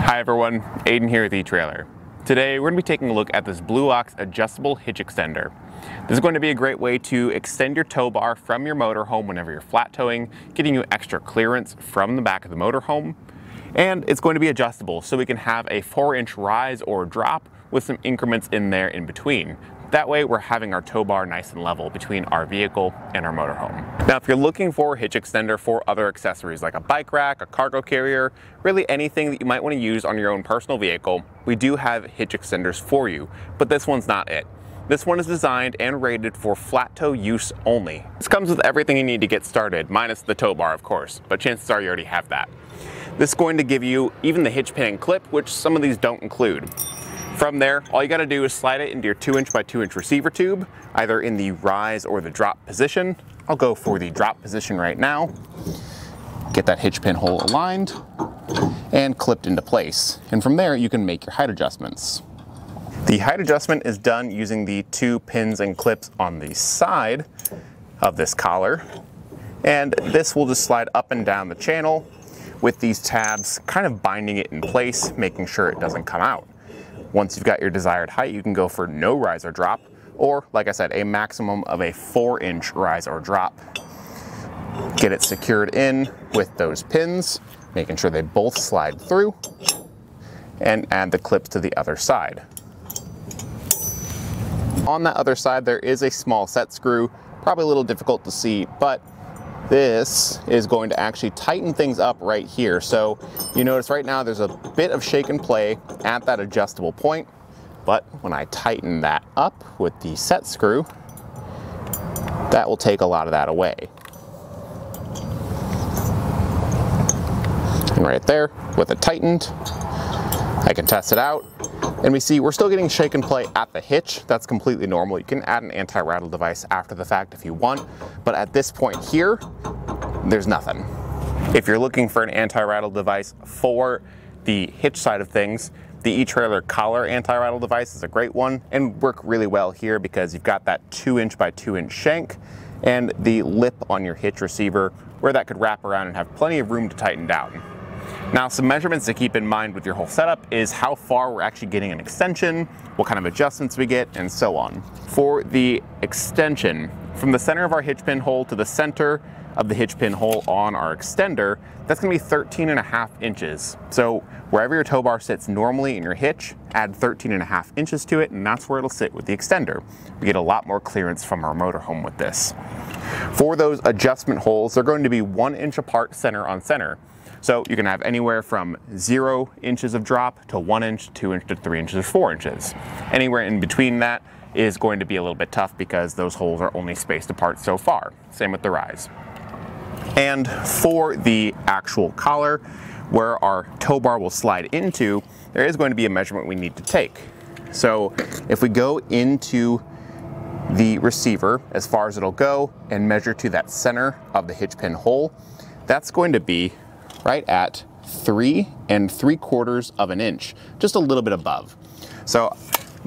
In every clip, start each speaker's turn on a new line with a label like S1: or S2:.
S1: Hi everyone, Aiden here with etrailer. Today we're going to be taking a look at this Blue Ox adjustable hitch extender. This is going to be a great way to extend your tow bar from your motorhome whenever you're flat towing, getting you extra clearance from the back of the motorhome. And it's going to be adjustable, so we can have a 4-inch rise or drop with some increments in there in between. That way we're having our tow bar nice and level between our vehicle and our motorhome. Now if you're looking for a hitch extender for other accessories like a bike rack, a cargo carrier, really anything that you might want to use on your own personal vehicle, we do have hitch extenders for you, but this one's not it. This one is designed and rated for flat tow use only. This comes with everything you need to get started, minus the tow bar of course, but chances are you already have that. This is going to give you even the hitch pin and clip, which some of these don't include. From there, all you gotta do is slide it into your 2-inch by 2-inch receiver tube, either in the rise or the drop position. I'll go for the drop position right now. Get that hitch pin hole aligned and clipped into place. And from there, you can make your height adjustments. The height adjustment is done using the 2 pins and clips on the side of this collar. And this will just slide up and down the channel with these tabs kind of binding it in place, making sure it doesn't come out. Once you've got your desired height, you can go for no rise or drop, or like I said, a maximum of a 4-inch rise or drop. Get it secured in with those pins, making sure they both slide through, and add the clips to the other side. On that other side, there is a small set screw, probably a little difficult to see, but this is going to actually tighten things up right here. So you notice right now there's a bit of shake and play at that adjustable point, but when I tighten that up with the set screw, that will take a lot of that away. And right there, with it tightened, I can test it out. And we see we're still getting shake and play at the hitch. That's completely normal. You can add an anti-rattle device after the fact if you want, but at this point here, there's nothing. If you're looking for an anti-rattle device for the hitch side of things, the etrailer collar anti-rattle device is a great one and work really well here because you've got that 2-inch by 2-inch shank and the lip on your hitch receiver where that could wrap around and have plenty of room to tighten down. Now, some measurements to keep in mind with your whole setup is how far we're actually getting an extension, what kind of adjustments we get, and so on. For the extension, from the center of our hitch pin hole to the center of the hitch pin hole on our extender, that's gonna be 13.5 inches. So wherever your tow bar sits normally in your hitch, add 13.5 inches to it, and that's where it'll sit with the extender. We get a lot more clearance from our motorhome with this. For those adjustment holes, they're going to be 1 inch apart center on center. So you can have anywhere from 0 inches of drop to 1 inch, 2 inches to 3 inches, or 4 inches. Anywhere in between that is going to be a little bit tough because those holes are only spaced apart so far. Same with the rise. And for the actual collar, where our tow bar will slide into, there is going to be a measurement we need to take. So if we go into the receiver as far as it'll go and measure to that center of the hitch pin hole, that's going to be right at 3 3/4 of an inch, just a little bit above. So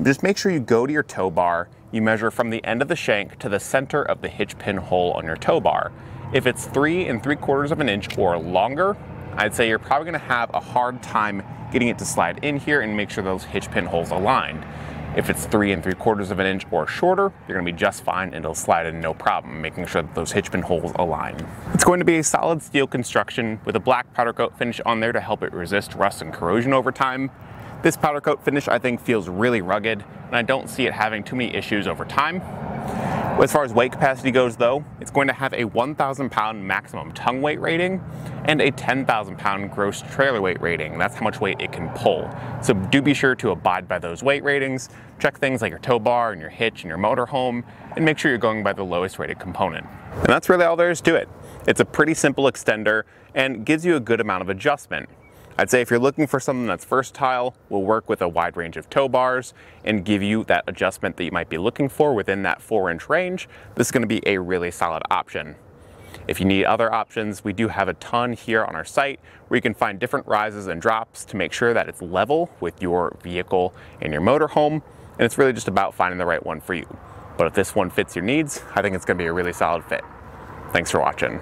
S1: just make sure you go to your tow bar, you measure from the end of the shank to the center of the hitch pin hole on your tow bar. If it's 3 3/4 of an inch or longer, I'd say you're probably gonna have a hard time getting it to slide in here and make sure those hitch pin holes aligned. If it's 3 3/4 of an inch or shorter, you're gonna be just fine and it'll slide in no problem, making sure that those hitch pin holes align. It's going to be a solid steel construction with a black powder coat finish on there to help it resist rust and corrosion over time. This powder coat finish I think feels really rugged and I don't see it having too many issues over time. As far as weight capacity goes though, it's going to have a 1,000 pound maximum tongue weight rating and a 10,000 pound gross trailer weight rating. That's how much weight it can pull. So do be sure to abide by those weight ratings, check things like your tow bar and your hitch and your motorhome, and make sure you're going by the lowest rated component. And that's really all there is to it. It's a pretty simple extender and gives you a good amount of adjustment. I'd say if you're looking for something that's versatile, will work with a wide range of tow bars and give you that adjustment that you might be looking for within that 4-inch range, this is going to be a really solid option. If you need other options, we do have a ton here on our site where you can find different rises and drops to make sure that it's level with your vehicle and your motorhome, and it's really just about finding the right one for you. But if this one fits your needs, I think it's going to be a really solid fit. Thanks for watching.